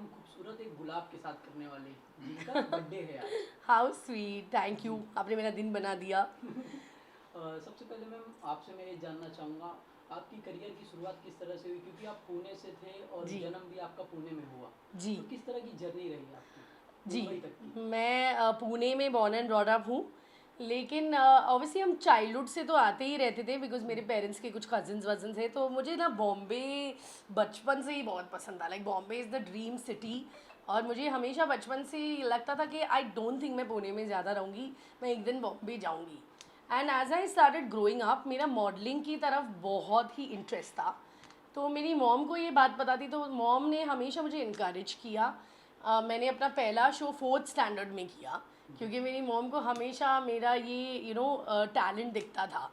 Ma'am खूबसूरत एक गुलाब के साथ करने वाले जिनका बर्थडे है आज। How sweet, thank ji. You, आपने मेरा दिन बना दिया। सबसे पहले मैम आपसे मैं ये जानना चाहूँगा आपकी करियर की शुरुआत किस तरह से हुई, क्योंकि आप पुणे से थे और जी जन्म भी आपका पुणे में हुआ। जी तो किस तरह की जर्नी रही आपकी जी। मुंबई तक की? मैं पुणे में बॉर्न एंड ब्रॉट अप हूँ, लेकिन ऑब्वियसली हम चाइल्डहुड से तो आते ही रहते थे बिकॉज मेरे पेरेंट्स के कुछ कजिन्स वजन थे, तो मुझे ना बॉम्बे बचपन से ही बहुत पसंद था। Like Bombay is the dream city, और मुझे हमेशा बचपन से ही लगता था कि आई डोंट थिंक मैं पुणे में ज़्यादा रहूँगी, मैं एक दिन बॉम्बे जाऊँगी। And as I started growing up मेरा मॉडलिंग की तरफ बहुत ही इंटरेस्ट था। तो मेरी मॉम को ये बात पता थी, तो मॉम ने हमेशा मुझे इनकरेज किया। मैंने अपना पहला शो फोर्थ स्टैंडर्ड में किया, क्योंकि मेरी मॉम को हमेशा मेरा ये टैलेंट दिखता था।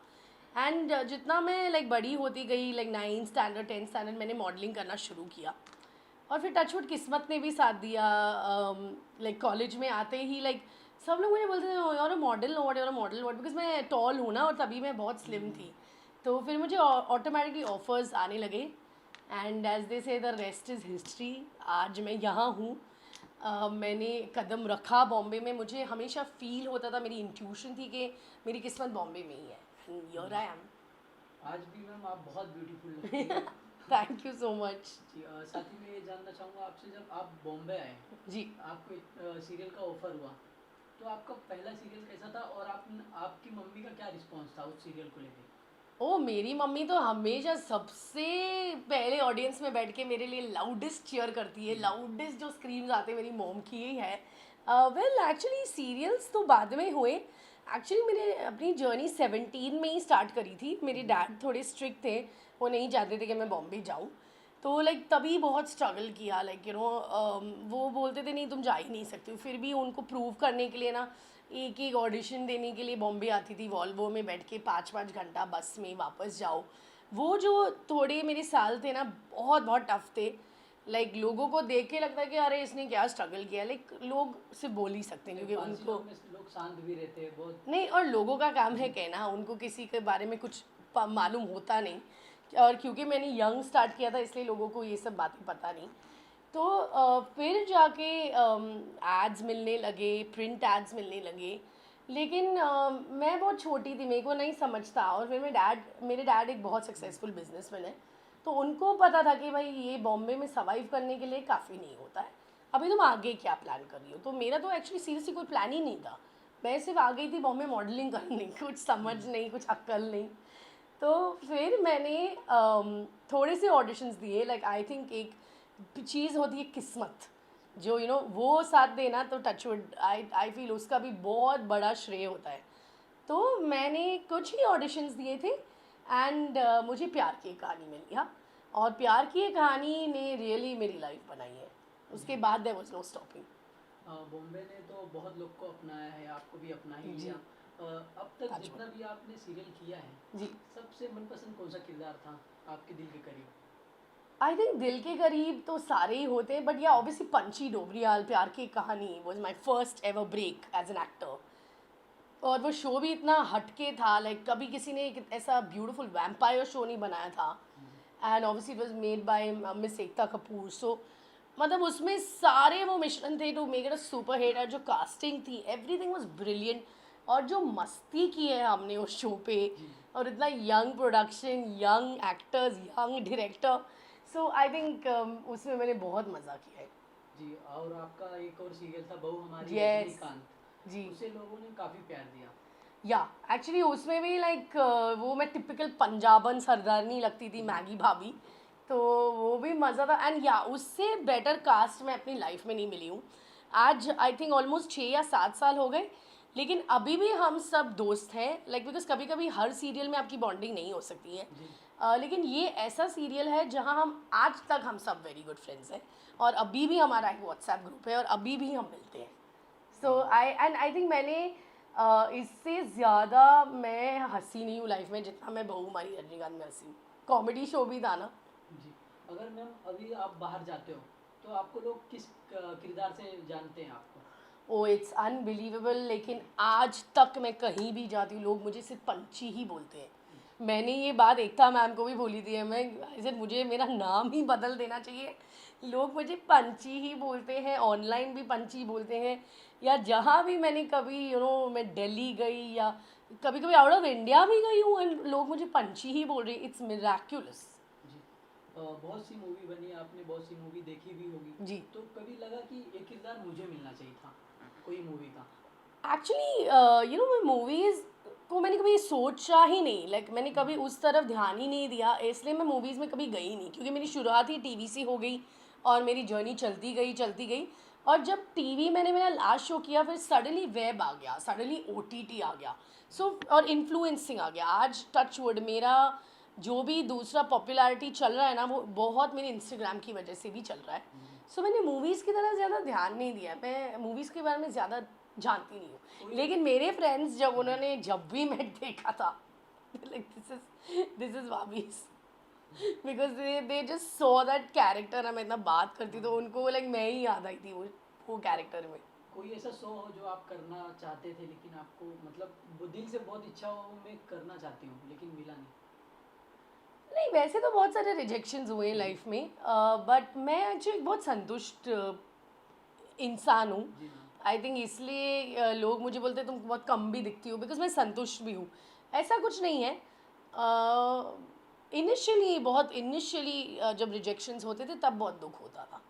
एंड जितना मैं लाइक बड़ी होती गई, like 9th standard 10th standard, मैंने मॉडलिंग करना शुरू किया। और फिर टचवुड किस्मत ने भी साथ दिया। लाइक कॉलेज में आते ही लाइक सब लोग मुझे बोलते थे यार मॉडल व्हाट, यार मॉडल व्हाट, बिकॉज मैं टॉल हूँ ना, और तभी मैं बहुत स्लिम थी। तो फिर मुझे ऑटोमेटिकली ऑफर्स आने लगे, एंड एज दे से द रेस्ट इज़ हिस्ट्री। आज मैं यहाँ हूँ। मैंने कदम रखा बॉम्बे में, मुझे हमेशा फील होता था, मेरी इंट्यूशन थी कि मेरी किस्मत बॉम्बे में ही है, एंड हियर आई एम। आज भी मैम आप बहुत ब्यूटीफुल लगती हैं। Thank you so much. जी, साथ ही मैं ये जानना चाहूँगा आपसे, जब आप बॉम्बे आए, जी। आपको एक सीरियल का ऑफर हुआ, तो आपका पहला सीरियल कैसा था और आपकी मम्मी का क्या रिस्पॉन्स था उस सीरियल को लेके? ओ, मेरी मम्मी तो हमेशा सबसे पहले ऑडियंस में बैठ के मेरे लिए लाउडेस्ट चीयर करती है। लाउडेस्ट जो स्क्रीम्स आते हैं मेरी मॉम की ही है। वेल एक्चुअली सीरियल्स तो बाद में हुए। एक्चुअली मैंने अपनी जर्नी 17 में ही स्टार्ट करी थी। मेरे डैड थोड़े स्ट्रिक्ट थे, वो नहीं चाहते थे कि मैं बॉम्बे जाऊँ। तो लाइक तभी बहुत स्ट्रगल किया, लाइक वो बोलते थे नहीं तुम जा ही नहीं सकती हो। फिर भी उनको प्रूव करने के लिए ना, एक एक ऑडिशन देने के लिए बॉम्बे आती थी, वॉल्वो में बैठ के 5-5 घंटा बस में वापस जाओ। वो जो थोड़े मेरे साल थे ना, बहुत बहुत टफ थे। लाइक लोगों को देख के लगता है कि अरे इसने क्या स्ट्रगल किया, लाइक लोग सिर्फ बोल ही सकते हैं क्योंकि उनको लोग में लोग शांत भी रहते हैं बहुत। नहीं, और लोगों का काम है कहना, उनको किसी के बारे में कुछ मालूम होता नहीं। और क्योंकि मैंने यंग स्टार्ट किया था इसलिए लोगों को ये सब बातें पता नहीं। तो फिर जाके एड्स मिलने लगे, प्रिंट एड्स मिलने लगे। लेकिन मैं बहुत छोटी थी, मेरे को नहीं समझता। और फिर मेरे डैड एक बहुत सक्सेसफुल बिजनेसमैन है, तो उनको पता था कि भाई ये बॉम्बे में सर्वाइव करने के लिए काफ़ी नहीं होता है, अभी तुम आगे क्या प्लान कर रही हो। तो मेरा तो एक्चुअली सीरियसली कोई प्लान ही नहीं था। मैं सिर्फ आ गई थी बॉम्बे मॉडलिंग करने, कुछ समझ नहीं, कुछ अक्ल नहीं। तो फिर मैंने थोड़े से ऑडिशंस दिए। लाइक आई थिंक एक चीज़ होती है किस्मत, जो वो साथ देना, तो टचवुड आई फील उसका भी बहुत बड़ा श्रेय होता है। तो मैंने कुछ ही ऑडिशंस दिए थे, एंड मुझे प्यार की एक कहानी मिली। हाँ, और प्यार की एक कहानी ने रियली मेरी लाइफ बनाई है। उसके बाद there was no stopping. Bombay ने तो बहुत लोग को अपनाया है, आपको भी अपना ही जी। लिया। अब तक जितना टचवुड। भी आपने सीरियल किया है, जी। सबसे मनपसंद कौन सा किरदार था आपके दिल के करीब? आई थिंक दिल के करीब तो सारे ही होते हैं, बट या ऑब्वियसली पंची डोबरियाल प्यार की कहानी was my first ever break as an actor. और वो शो भी इतना हटके था, लाइक कभी किसी ने एक ऐसा ब्यूटीफुल वैम्पायर शो नहीं बनाया था। And obviously it was made by miss Ekta Kapoor. सो मतलब उसमें सारे वो मिश्रण थे to make it a super hit. और जो कास्टिंग थी, एवरीथिंग वाज ब्रिलियंट। और जो मस्ती की है हमने उस शो पे, जी। और इतना young production, young actors, young director. So I think उसमें मैंने बहुत मज़ा किया है। जी, और आपका एक और सीरियल था बहू हमारी यस। रजनीकांत, जी। उसे लोगों ने काफ़ी प्यार दिया। या एक्चुअली उसमें भी लाइक वो मैं टिपिकल पंजाबन सरदारनी लगती थी, मैगी भाभी। तो वो भी मज़ा था। एंड या उससे बेटर कास्ट मैं अपनी लाइफ में नहीं मिली हूँ। आज आई थिंक ऑलमोस्ट 6 या 7 साल हो गए, लेकिन अभी भी हम सब दोस्त हैं। लाइक बिकॉज कभी कभी हर सीरियल में आपकी बॉन्डिंग नहीं हो सकती है। जी। लेकिन ये ऐसा सीरियल है जहाँ हम आज तक हम सब वेरी गुड फ्रेंड्स हैं। और अभी भी हमारा एक व्हाट्सएप ग्रुप है, और अभी भी हम मिलते हैं। सो आई थिंक मैंने इससे ज़्यादा मैं हंसी नहीं हूँ लाइफ में जितना मैं बहू हमारी रजनीकांत में हंसी हूँ। कॉमेडी शो भी था ना। जी, अगर मैम अभी आप बाहर जाते हो तो आपको लोग किस किरदार से जानते हैं आपको? ओ, इट्स अनबिलीवेबल, लेकिन आज तक मैं कहीं भी जाती हूँ लोग मुझे सिर्फ पंची ही बोलते हैं। मैंने ये बात एकता मैम को भी बोली थी है, मैं इसे मुझे मेरा नाम ही बदल देना चाहिए, लोग मुझे पंची ही बोलते हैं, ऑनलाइन भी पंची बोलते हैं, या जहाँ भी मैंने कभी मैं दिल्ली गई या कभी कभी आउट ऑफ इंडिया भी गई हूँ एंड लोग मुझे पंची ही बोल रहे हैं। It's Miraculous. जी। बहुत सी मूवी बनी, आपने बहुत सी मूवी देखी भी होगी, जी। तो कभी लगा कि ये किरदार मुझे मिलना चाहिए था कोई मूवी का? एक्चुअली मैं मूवीज़ को मैंने कभी सोचा ही नहीं, लाइक मैंने कभी उस तरफ ध्यान ही नहीं दिया, इसलिए मैं मूवीज़ में कभी गई नहीं, क्योंकि मेरी शुरुआत ही टीवी से हो गई और मेरी जर्नी चलती गई। और जब टीवी मैंने मेरा लास्ट शो किया, फिर सडनली वेब आ गया, सडनली ओटीटी आ गया, सो और इन्फ्लुएंसिंग आ गया। आज टच वुड मेरा जो भी दूसरा पॉपुलैरिटी चल रहा है ना, वो बहुत मेरे इंस्टाग्राम की वजह से भी चल रहा है। सो मैंने मूवीज़ की तरह ज़्यादा ध्यान नहीं दिया, मैं मूवीज़ के बारे में ज़्यादा जानती नहीं हूँ। लेकिन मेरे फ्रेंड्स जब भी मैं देखा था, like this is वाबीज, because they just saw that character. मैं इतना बात करती तो उनको लाइक मैं ही याद आई थी वो कैरेक्टर में। कोई ऐसा शो हो जो आप करना चाहते थे लेकिन आपको मतलब वो दिल से बहुत इच्छा हो, मैं करना चाहती हूँ लेकिन मिला नहीं? नहीं, वैसे तो बहुत सारे रिजेक्शंस हुए लाइफ में, बट मैं एक्चुअली बहुत संतुष्ट इंसान हूँ। जी मैम। आई थिंक इसलिए लोग मुझे बोलते हैं तुम बहुत कम भी दिखती हो, बिकॉज मैं संतुष्ट भी हूँ। ऐसा कुछ नहीं है। इनिशियली जब रिजेक्शंस होते थे तब बहुत दुख होता था,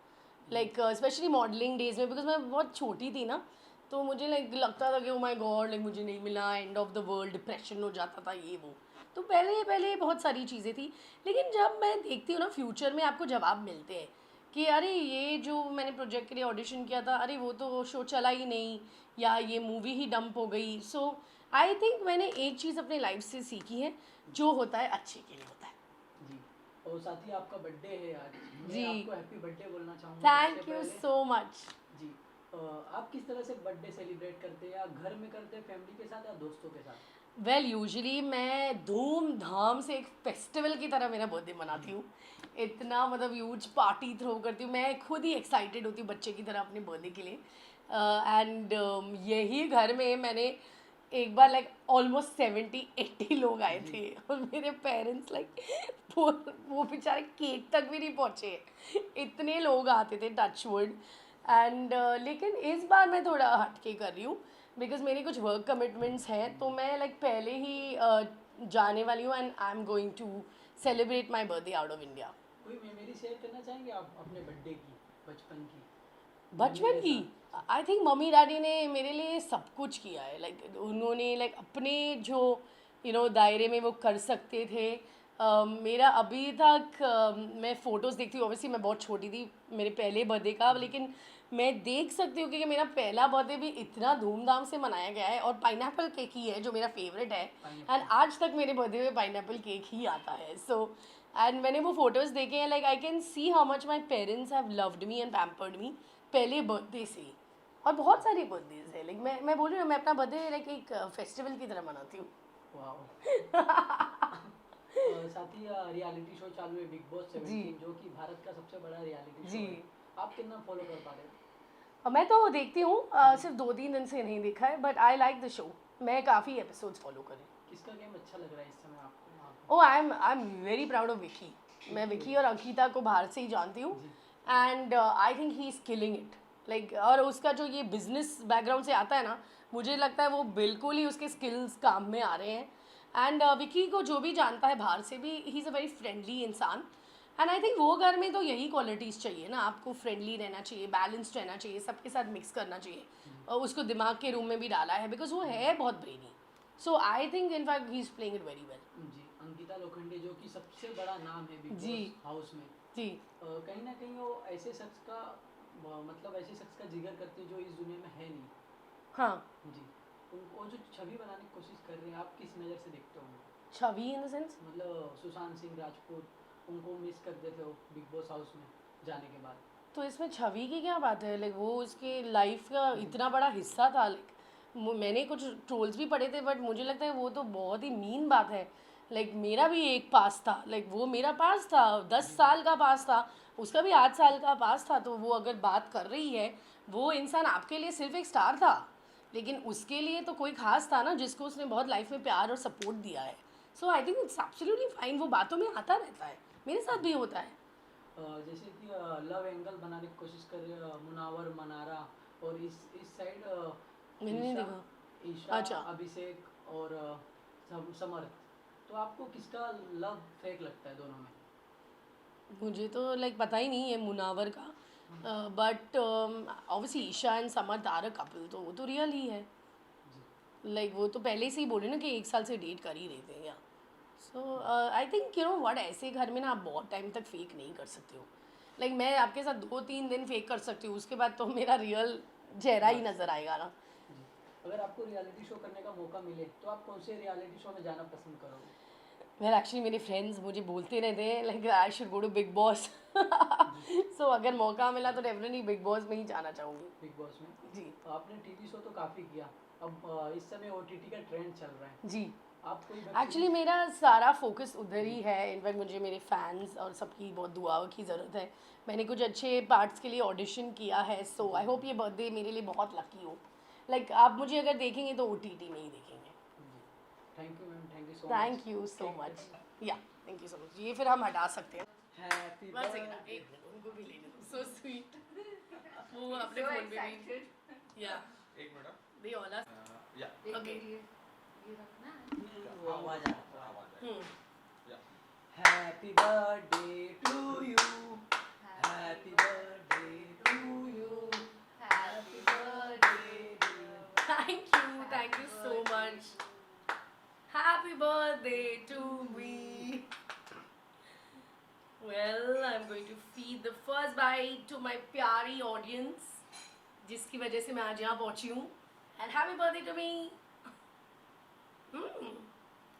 लाइक स्पेशली मॉडलिंग डेज में, बिकॉज मैं बहुत छोटी थी ना, तो मुझे लाइक लगता था कि ओ माय गॉड, लाइक मुझे नहीं मिला, end of the world, depression हो जाता था ये वो। तो पहले पहले बहुत सारी चीज़ें थी, लेकिन जब मैं देखती हूँ ना फ्यूचर में आपको जवाब मिलते हैं कि अरे ये जो मैंने प्रोजेक्ट के लिए ऑडिशन किया था, अरे वो तो शो चला ही नहीं, या ये मूवी ही डंप हो गई। सो आई थिंक मैंने एक चीज़ अपने लाइफ से सीखी है, जो होता है अच्छे के लिए होता है। जी। और साथ ही आपका बर्थडे है आज, मैं जी, आपको हैप्पी बर्थडे बोलना चाहूँगा सबसे थैंक यू पहले। So much. जी। आप किस तरह से बर्थडे सेलिब्रेट करते हैं, या घर में करते हैं फैमिली के साथ या दोस्तों के साथ? वेल यूजुअली मैं धूमधाम से एक फेस्टिवल की तरह मेरा बर्थडे मनाती हूँ। इतना मतलब ह्यूज पार्टी थ्रो करती हूँ, मैं खुद ही एक्साइटेड होती हूँ बच्चे की तरह अपने बर्थडे के लिए। एंड यही घर में मैंने एक बार लाइक ऑलमोस्ट 70-80 लोग आए जी। थे, और मेरे पेरेंट्स लाइक वो बेचारे केक तक भी नहीं पहुँचे, इतने लोग आते थे, टच वुड। एंड लेकिन इस बार मैं थोड़ा हटके कर रही हूँ, बिकॉज मेरी कुछ वर्क कमिटमेंट्स हैं, तो मैं लाइक पहले ही जाने वाली हूँ, and I am going to celebrate my birthday out of India. कोई मेमोरी शेयर करना चाहेंगे आप अपने बर्थडे की, बचपन की? मम्मी बचपन के की, साथ। आई थिंक मम्मी डैडी ने मेरे लिए सब कुछ किया है, लाइक उन्होंने लाइक अपने जो दायरे में वो कर सकते थे। मेरा अभी तक मैं फ़ोटोज़ देखती हूँ, ऑब्वियसली मैं बहुत छोटी थी मेरे पहले बर्थडे का, लेकिन मैं देख सकती हूँ कि मेरा पहला बर्थडे भी इतना धूमधाम से मनाया गया है, और पाइनएप्पल केक ही है जो मेरा फेवरेट है। And pineapple. आज तक मेरे बर्थडे में पाइनएप्पल केक ही आता है। सो एंड मैंने वो फोटोज़ देखे हैं, like I can see how much my parents have loved me and pampered me पहले बर्थडे से ही। और बहुत सारे बर्थडेज है, लाइक मैं बोल रही हूँ, मैं अपना बर्थडे लाइक एक फेस्टिवल की तरह मनाती हूँ। वाह। साथ ही रियलिटी शो चालू है, बिग बॉस जी 17, जो कि भारत का सबसे बड़ा रियलिटी शो जी। है। आप कितना फॉलो कर पा रहे हो? मैं तो देखती हूँ, सिर्फ 2-3 दिन से नहीं देखा है, but I like the show. मैं काफ़ी एपिसोड्स फॉलो करी। किसका गेम अच्छा लग रहा है इस समय आपको वहाँ पे? Oh I am very proud of Vicky. मैं विकी और अंकिता को बाहर से ही जानती हूँ, जी। And I think he is killing it, like. और उसका जो ये बिजनेस बैकग्राउंड से आता है ना, मुझे लगता है वो बिल्कुल ही उसके स्किल्स काम में आ रहे हैं। एंड विकी को जो भी जानता है बाहर से भी, he is a very friendly इंसान। एंड आई थिंक वो घर में तो यही क्वालिटीज़ चाहिए ना, आपको फ्रेंडली रहना चाहिए, बैलेंस्ड रहना चाहिए, सबके साथ मिक्स करना चाहिए। और उसको दिमाग के रूम में भी डाला है, बिकॉज वो है बहुत brainy. So I think in fact he is playing it very well. जी। अंकिता लोखंडे, जो कि सबसे बड़ा नाम है बिग जी बॉस हाउस में, जी। कहीं ना कहीं वो ऐसे शख्स का मतलब ऐसे शख्स का जिक्र करते हैं जो इस दुनिया में है नहीं। हाँ, जी। उनको जो छवि बनाने की कोशिश कर रहे हैं, आप किस नज़र से देखते हो उनको? छवि इन द सेंस, मतलब सुशांत सिंह राजपूत, उनको मिस करते थे वो बिग बॉस हाउस में जाने के बाद। तो इसमें छवि की क्या बात है, लाइक वो उसके लाइफ का इतना बड़ा हिस्सा था, लाइक मैंने कुछ ट्रोल्स भी पढ़े थे, बट मुझे लगता है वो तो बहुत ही मीन बात है। लाइक मेरा भी एक पास था, लाइक वो मेरा पास था, 10 साल का पास था, उसका भी 8 साल का पास था। तो वो अगर बात कर रही है, वो इंसान आपके लिए सिर्फ एक स्टार था, लेकिन उसके लिए तो कोई खास था ना, जिसको उसने बहुत लाइफ में प्यार और सपोर्ट दिया है। So I think it's absolutely fine, वो बातों में आता रहता है, मेरे साथ भी होता है। जैसे कि लव एंगल बनाने की कोशिश कर रहे मुनावर मनारा, और इस साइड मैंने नहीं ईशा देखा। ईशा अच्छा। अभिषेक और समर्थ। तो आपको किसका लव फेक लगता है दोनों में? मुझे तो लाइक पता ही नहीं है मुनावर का, but obviously Isha and Samar are a couple, तो वो तो रियल ही है। जी। लाइक वो तो पहले से ही बोले ना कि 1 साल से डेट कर ही रहे थे या। So I think you know what, ऐसे घर में ना आप बहुत टाइम तक फेक नहीं कर सकते हो। लाइक मैं आपके साथ 2-3 दिन फेक कर सकती हूँ, उसके बाद तो मेरा रियल चेहरा ही बात नज़र सही। आएगा ना। जी। अगर आपको रियलिटी शो करने का मौका मिले तो आप कौन से रियलिटी शो में जाना पसंद करोगे? वेल एक्चुअली मेरे फ्रेंड्स मुझे बोलते रहते हैं like I should go to Bigg Boss. जी। सो अगर मौका मिला तो डेफिनेटली बिग बॉस में ही जाना चाहूँगी। बिग बॉस में। जी। आपने टीवी शो तो काफ़ी किया, अब इस समय ओटीटी का ट्रेंड चल रहा है। जी। आप कोई वेब एक्चुअली सीरीज? मेरा सारा फोकस उधर जी। ही है। इनफैक्ट मुझे मेरे फैंस और सबकी बहुत दुआओं की ज़रूरत है। मैंने कुछ अच्छे पार्ट्स के लिए ऑडिशन किया है, सो आई होप ये बर्थडे मेरे लिए बहुत लकी हो। लाइक आप मुझे अगर देखेंगे तो ओटीटी में ही देखेंगे। जी। Thank you ma'am, thank you so much. Thank you so much. या थैंक यू सो मच। ये फिर हम हटा सकते हैं। Happy one second, birthday. एक मिनट उनको भी लेने दो। So sweet. वो अपने so फोन पे excited. भी। या एक मिनट। They all are. या एक Okay. ये रखना है। वो आवाज आ रहा है। आवाज आएगी। या happy birthday to you, happy birthday to you, Happy birthday Thank you so much. Happy birthday to me. Well, I'm going to feed the first bite to my प्यारी audience, जिसकी वजह से मैं आज यहाँ पहुँची हूँ. And happy birthday to me.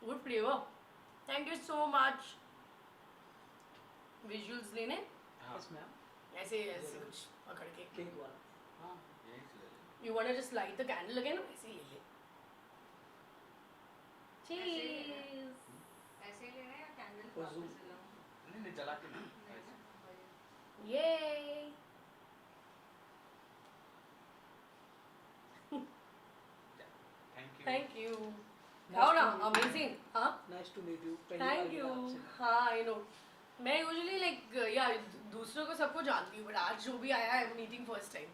Good flavor. Thank you so much. Visuals लेने हाँ यस मैम। ऐसे ऐसे कुछ पकड़ के. केक वाला। हाँ। यही से ले लें। You wanna just light the candle again? ऐसे ही ले ले. ऐसे ही लेना है? Cheers. ऐसे ही लेना है या कैंडल और वापस zoom। से लाऊं? नहीं नहीं जला के नहीं नहीं ऐसे। ना, वही। Yay. Thank you. Thank you. How ना amazing. हाँ. Nice to meet you. पहली बार थैंक मिला यू। आपसे। हाँ आई नो। मैं यूजुअली लाइक या दूसरों को सबको जानती हूँ, बट आज जो भी आया है मीटिंग फर्स्ट टाइम।